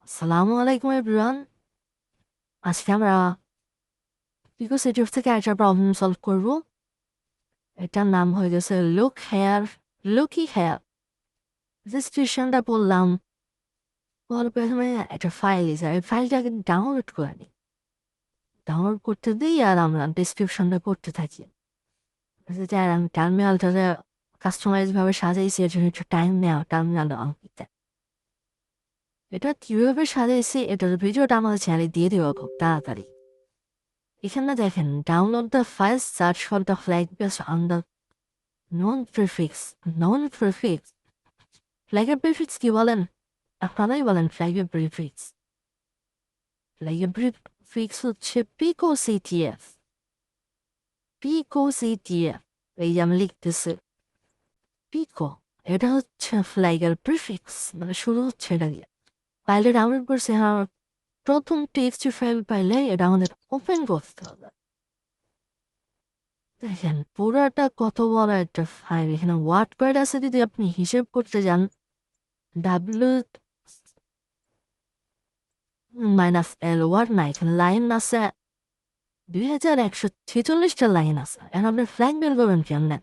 আসসালামু আলাইকুম এভরিওয়ান। আজকে আমরা পিকোসিটিভ থেকে একটা প্রবলেম সলভ করব। এটার নাম হয়ে গেছে লুকি হেয়ার। যে সিচুয়েশনটা বললাম, প্রথমে একটা ফাইল আছে, এই ফাইলটাকে ডাউনলোড করে নিই। ডাউনলোড করতে দিই আর আমরা ডিসক্রিপশনটা করতে থাকি। যেটা আমি টার্মিনালটাতে কাস্টমাইজ ভাবে সাজাইছি, এর জন্য একটু টাইম নেওয়া টার্মিনাল আনতে। এটা কীভাবে সাজাইছি এটার ভিডিওটা আমাদের চ্যানেলে দিয়ে দেবো খুব তাড়াতাড়ি। এখানে দেখেন, download the file, search for the flag base on the known prefix. ফ্ল্যাগের প্রিফিক্স কি বলেন? আপনারাই বলেন ফ্ল্যাগের প্রিফিক্স। ফ্ল্যাগের প্রিফিক্স হচ্ছে পিকোসিটিএফ। পিকোসিটিএফ, এই যে আমি লিখতেছি পিকো, এটা হচ্ছে ফ্ল্যাগের প্রিফিক্স, মানে শুরু হচ্ছে এটা দিয়ে। ফাইলটা ডাউনলোড করছে, হ্যাঁ, প্রথম টেক্সট ফাইল পাইলে এটা আমাদের ওপেন করতে হবে। দেখেন পুরাটা কত বড় একটা ফাইল। এখানে ওয়ার্ড প্যাড আছে, যদি আপনি হিসেব করতে যান, ডাব্লিউ -L ওয়ার্ড না, এখানে লাইন আছে 2146টা লাইন আছে। এখন আপনি ফ্ল্যাগ বের করবেন কেমনে?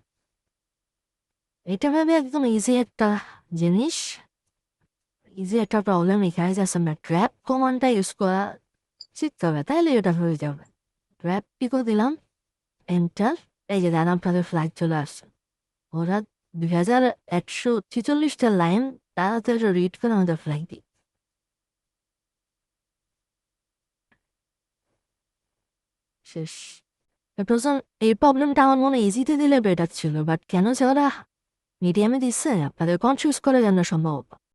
এটা ভেবে একদম ইজি একটা প্রবলেম এখানে যাচ্ছে, আমরা ট্র্যাপ কমান্ডটা ইউজ করা শিখতে হবে, তাইলে এটা হয়ে যাবে। ট্র্যাপ পিকো দিলাম, এন্টার, এই যে দেন আপনাদের ফ্ল্যাগ চলে আসছে। ওরা 2146টা লাইন তাড়াতাড়ি রিড করে আমাদের ফ্ল্যাগ দিই। শেষ। প্রথম এই প্রবলেমটা আমার মনে ইজিতে দিলে বেটার ছিল, বাট কেন যে ওরা মিডিয়ামে দিচ্ছে আপনাদের কনফিউজ করে যেন সম্ভব।